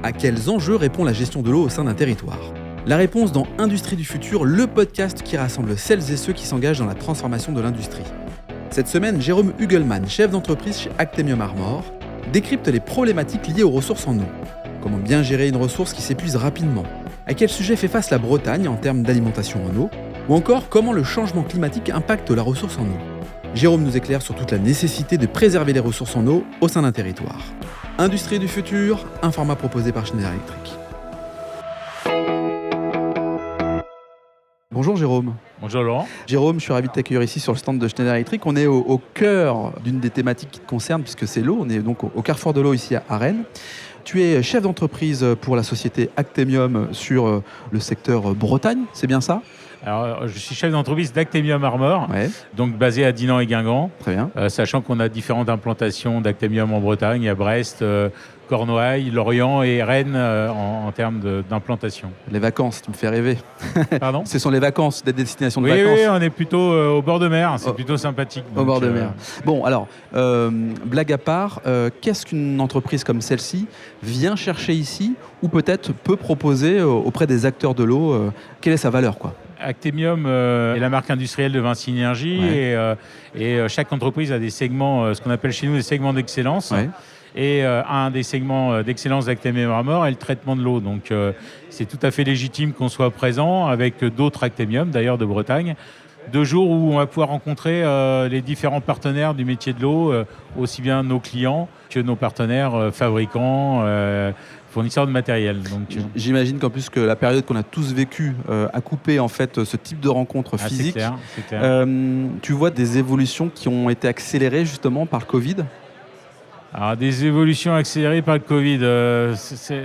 À quels enjeux répond la gestion de l'eau au sein d'un territoire ? La réponse dans Industrie du futur, le podcast qui rassemble celles et ceux qui s'engagent dans la transformation de l'industrie. Cette semaine, Jérôme Hugelmann, chef d'entreprise chez Actemium Armor, décrypte les problématiques liées aux ressources en eau. Comment bien gérer une ressource qui s'épuise rapidement ? À quel sujet fait face la Bretagne en termes d'alimentation en eau ? Ou encore, comment le changement climatique impacte la ressource en eau ? Jérôme nous éclaire sur toute la nécessité de préserver les ressources en eau au sein d'un territoire. Industrie du futur, un format proposé par Schneider Electric. Bonjour Jérôme. Bonjour Laurent. Jérôme, je suis ravi de t'accueillir ici sur le stand de Schneider Electric. On est au cœur d'une des thématiques qui te concerne puisque c'est l'eau. On est donc au carrefour de l'eau ici à Rennes. Tu es chef d'entreprise pour la société Actemium sur le secteur Bretagne, c'est bien ça ? Alors, je suis chef d'entreprise d'Actemium Armor, donc basé à Dinan et Guingamp. Très bien. Sachant qu'on a différentes implantations d'Actemium en Bretagne, à Brest, Cornouailles, Lorient et Rennes en termes d'implantation. Les vacances, tu me fais rêver. Pardon ? Ce sont les vacances, des destinations de vacances. Oui, on est plutôt au bord de mer, c'est plutôt sympathique. Au bord de mer. Bon, alors, blague à part, qu'est-ce qu'une entreprise comme celle-ci vient chercher ici ou peut-être peut proposer auprès des acteurs de l'eau ? Quelle est sa valeur, quoi ? Actemium est la marque industrielle de Vinci Énergie et chaque entreprise a des segments, ce qu'on appelle chez nous des segments d'excellence. Ouais. Et un des segments d'excellence d'Actemium Armor est le traitement de l'eau. Donc c'est tout à fait légitime qu'on soit présent avec d'autres Actemium, d'ailleurs de Bretagne. 2 jours où on va pouvoir rencontrer les différents partenaires du métier de l'eau, aussi bien nos clients que nos partenaires fabricants, fournisseurs de matériel. Donc, j'imagine qu'en plus que la période qu'on a tous vécue a coupé en fait ce type de rencontre physique. C'est clair. Tu vois des évolutions qui ont été accélérées justement par le Covid ? Alors, des évolutions accélérées par le Covid, c'est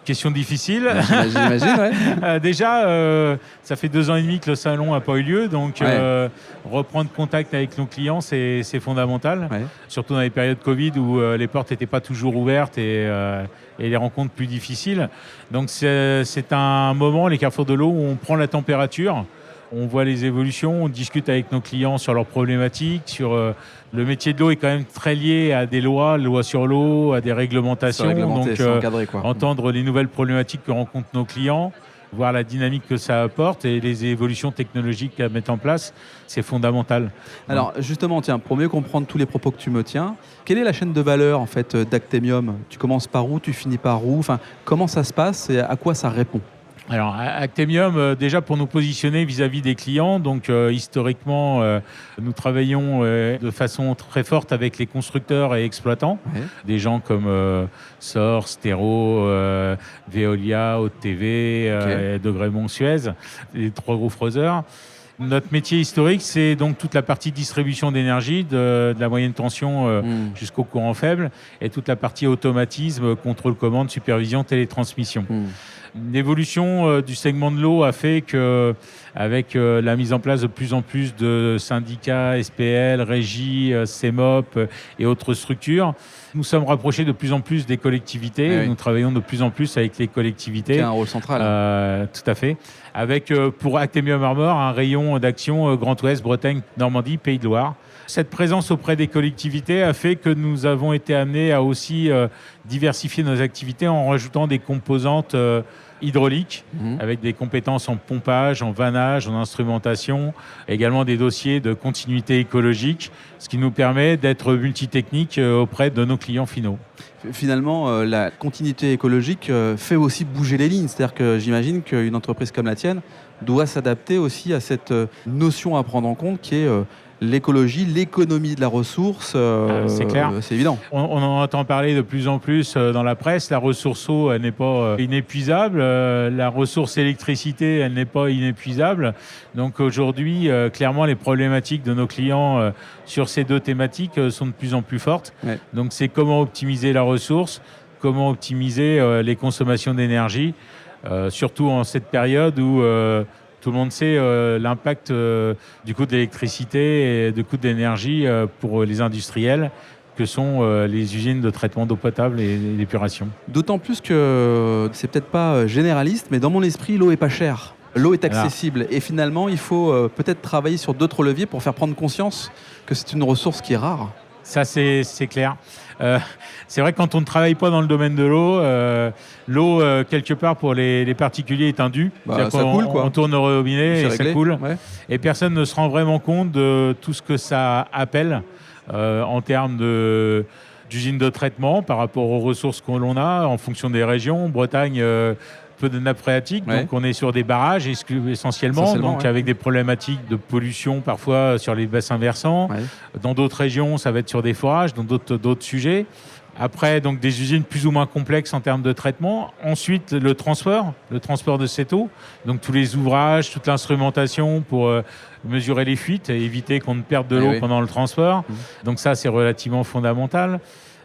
question difficile. J'imagine, ouais. Déjà, ça fait 2 ans et demi que le salon n'a pas eu lieu, donc reprendre contact avec nos clients, c'est fondamental. Ouais. Surtout dans les périodes Covid où les portes n'étaient pas toujours ouvertes et les rencontres plus difficiles. Donc c'est un moment, les carrefours de l'eau, où on prend la température. On voit les évolutions, on discute avec nos clients sur leurs problématiques, sur le métier de l'eau est quand même très lié à des lois sur l'eau, à des réglementations. Donc encadré, entendre les nouvelles problématiques que rencontrent nos clients, voir la dynamique que ça apporte et les évolutions technologiques à mettre en place, c'est fondamental. Alors justement, tiens, pour mieux comprendre tous les propos que tu me tiens, quelle est la chaîne de valeur en fait d'Actemium ? Tu commences par où, tu finis par où ? Enfin, comment ça se passe et à quoi ça répond ? Alors, Actemium, déjà pour nous positionner vis-à-vis des clients, donc historiquement, nous travaillons de façon très forte avec les constructeurs et exploitants, des gens comme Sor, Stero, Veolia, Haute-TV, Degremont, Suez, les 3 gros creuseurs. Notre métier historique, c'est donc toute la partie distribution d'énergie, de la moyenne tension jusqu'au courant faible, et toute la partie automatisme, contrôle commande, supervision, télétransmission. L'évolution du segment de l'eau a fait qu'avec la mise en place de plus en plus de syndicats, SPL, régies, CEMOP et autres structures, nous sommes rapprochés de plus en plus des collectivités. Nous travaillons de plus en plus avec les collectivités. Qui a un rôle central. Tout à fait. Avec, pour Actemium Armor, un rayon d'action Grand Ouest, Bretagne, Normandie, Pays de Loire. Cette présence auprès des collectivités a fait que nous avons été amenés à aussi diversifier nos activités en rajoutant des composantes hydrauliques avec des compétences en pompage, en vannage, en instrumentation, également des dossiers de continuité écologique, ce qui nous permet d'être multitechniques auprès de nos clients finaux. Finalement, la continuité écologique fait aussi bouger les lignes. C'est-à-dire que j'imagine qu'une entreprise comme la tienne doit s'adapter aussi à cette notion à prendre en compte qui est l'écologie, l'économie de la ressource, c'est clair. C'est évident. On en entend parler de plus en plus dans la presse. La ressource eau, elle n'est pas inépuisable. La ressource électricité, elle n'est pas inépuisable. Donc aujourd'hui, clairement, les problématiques de nos clients sur ces 2 thématiques sont de plus en plus fortes. Ouais. Donc c'est comment optimiser la ressource, comment optimiser les consommations d'énergie, surtout en cette période où tout le monde sait l'impact du coût de l'électricité et du coût de l'énergie pour les industriels que sont les usines de traitement d'eau potable et d'épuration. D'autant plus que c'est peut-être pas généraliste, mais dans mon esprit, l'eau est pas chère. L'eau est accessible et finalement, il faut peut-être travailler sur d'autres leviers pour faire prendre conscience que c'est une ressource qui est rare. Ça, c'est clair. C'est vrai que quand on ne travaille pas dans le domaine de l'eau, l'eau, quelque part, pour les particuliers est un dû. Ça coule, quoi. On tourne au robinet et ça coule. Ouais. Et personne ne se rend vraiment compte de tout ce que ça appelle en termes d'usines de traitement par rapport aux ressources que l'on a en fonction des régions. Bretagne, peu de nappes phréatiques, donc on est sur des barrages essentiellement donc avec des problématiques de pollution parfois sur les bassins versants. Ouais. Dans d'autres régions, ça va être sur des forages, dans d'autres sujets. Après, donc des usines plus ou moins complexes en termes de traitement. Ensuite, le transport de cette eau. Donc tous les ouvrages, toute l'instrumentation pour mesurer les fuites et éviter qu'on ne perde de l'eau pendant le transport. Donc ça, c'est relativement fondamental.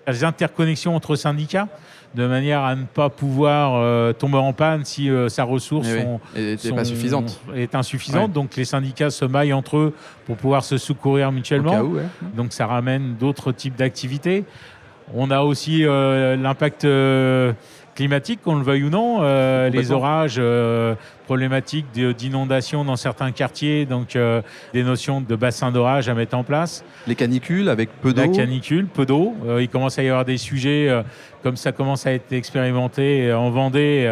Les interconnexions entre syndicats, de manière à ne pas pouvoir tomber en panne si sa ressource est insuffisante. Ouais. Donc les syndicats se maillent entre eux pour pouvoir se secourir mutuellement. Au cas où, donc ça ramène d'autres types d'activités. On a aussi l'impact climatique, qu'on le veuille ou non, les orages, problématiques d'inondation dans certains quartiers, donc des notions de bassin d'orage à mettre en place. Les canicules avec peu d'eau. La canicule, peu d'eau. Il commence à y avoir des sujets, comme ça commence à être expérimenté en Vendée,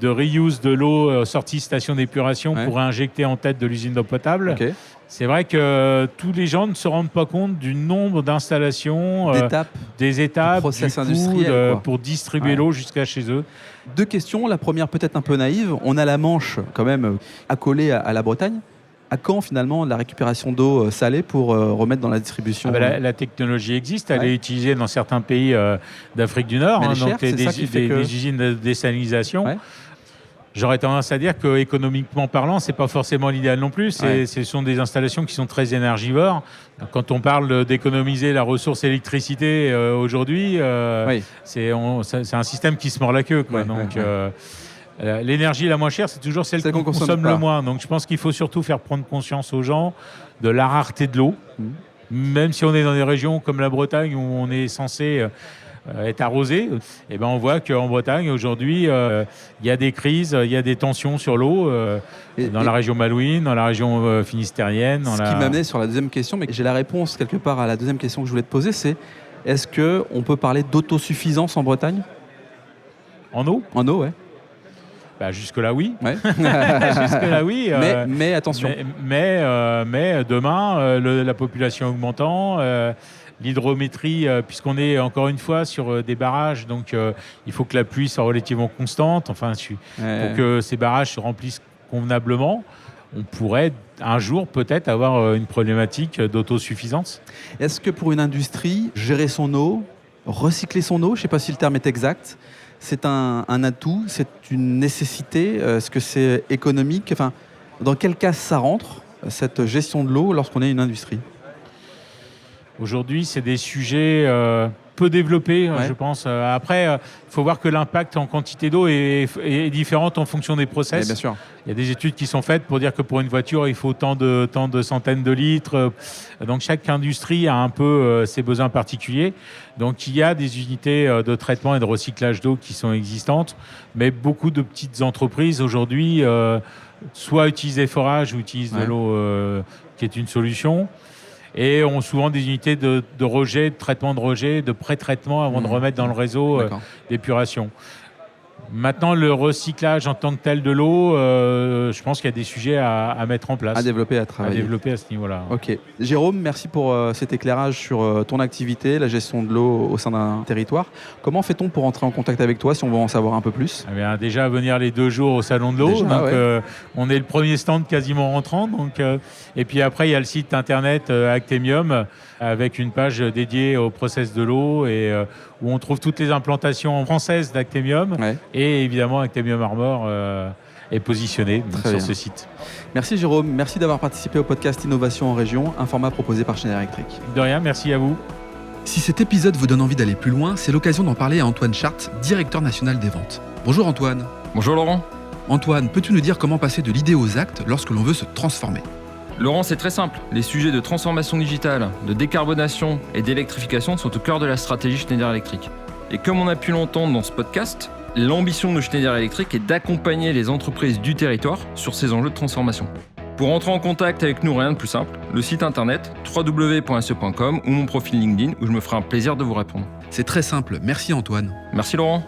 de reuse de l'eau sortie station d'épuration pour injecter en tête de l'usine d'eau potable. Okay. C'est vrai que tous les gens ne se rendent pas compte du nombre d'installations, des étapes, process industriel pour distribuer l'eau jusqu'à chez eux. 2 questions. La première, peut-être un peu naïve. On a la Manche quand même accolée à la Bretagne. À quand finalement la récupération d'eau salée pour remettre dans la distribution? La technologie existe, elle est utilisée dans certains pays d'Afrique du Nord, donc des usines de désalinisation. Ouais. J'aurais tendance à dire qu'économiquement parlant, c'est pas forcément l'idéal non plus. Ce sont des installations qui sont très énergivores. Quand on parle d'économiser la ressource électricité aujourd'hui, c'est un système qui se mord la queue, quoi. L'énergie la moins chère, c'est toujours celle qu'on consomme le moins. Donc je pense qu'il faut surtout faire prendre conscience aux gens de la rareté de l'eau. Même si on est dans des régions comme la Bretagne où on est censé est arrosé, et on voit qu'en Bretagne aujourd'hui il y a des crises, il y a des tensions sur l'eau dans la région malouine, dans la région finistérienne. Ce qui m'amenait sur la deuxième question, mais j'ai la réponse quelque part à la deuxième question que je voulais te poser, c'est est-ce qu'on peut parler d'autosuffisance en Bretagne? En eau? En eau, ouais. Jusque-là, oui. Jusque-là, oui. Mais attention. Mais demain, la population augmentant, l'hydrométrie, puisqu'on est encore une fois sur des barrages, donc il faut que la pluie soit relativement constante, pour que ces barrages se remplissent convenablement. On pourrait un jour peut-être avoir une problématique d'autosuffisance. Est-ce que pour une industrie, gérer son eau, recycler son eau, je ne sais pas si le terme est exact, c'est un atout, c'est une nécessité? Est-ce que c'est économique? Dans quel cas ça rentre, cette gestion de l'eau, lorsqu'on est une industrie? Aujourd'hui, c'est des sujets peu développés, je pense. Après, il faut voir que l'impact en quantité d'eau est différent en fonction des process. Bien sûr. Il y a des études qui sont faites pour dire que pour une voiture, il faut tant de centaines de litres. Donc, chaque industrie a un peu ses besoins particuliers. Donc, il y a des unités de traitement et de recyclage d'eau qui sont existantes, mais beaucoup de petites entreprises aujourd'hui soit utilisent des forages ou utilisent de l'eau qui est une solution, et ont souvent des unités de rejet, de traitement de rejet, de pré-traitement avant de remettre dans le réseau d'épuration. Maintenant, le recyclage en tant que tel de l'eau, je pense qu'il y a des sujets à mettre en place. À développer, à travailler. À développer à ce niveau-là. Ok. Jérôme, merci pour cet éclairage sur ton activité, la gestion de l'eau au sein d'un territoire. Comment fait-on pour entrer en contact avec toi si on veut en savoir un peu plus? Déjà, venir les 2 jours au Salon de l'eau. On est le premier stand quasiment rentrant. Et puis après, il y a le site internet Actemium avec une page dédiée au process de l'eau et où on trouve toutes les implantations françaises d'Actemium. Et évidemment, Actemium Armor est positionné sur ce site. Merci Jérôme, merci d'avoir participé au podcast Innovation en Région, un format proposé par Schneider Electric. De rien, merci à vous. Si cet épisode vous donne envie d'aller plus loin, c'est l'occasion d'en parler à Antoine Chart, directeur national des ventes. Bonjour Antoine. Bonjour Laurent. Antoine, peux-tu nous dire comment passer de l'idée aux actes lorsque l'on veut se transformer? Laurent, c'est très simple. Les sujets de transformation digitale, de décarbonation et d'électrification sont au cœur de la stratégie Schneider Electric. Et comme on a pu l'entendre dans ce podcast, l'ambition de Schneider Electric est d'accompagner les entreprises du territoire sur ces enjeux de transformation. Pour entrer en contact avec nous, rien de plus simple, le site internet www.se.com ou mon profil LinkedIn où je me ferai un plaisir de vous répondre. C'est très simple, merci Antoine. Merci Laurent.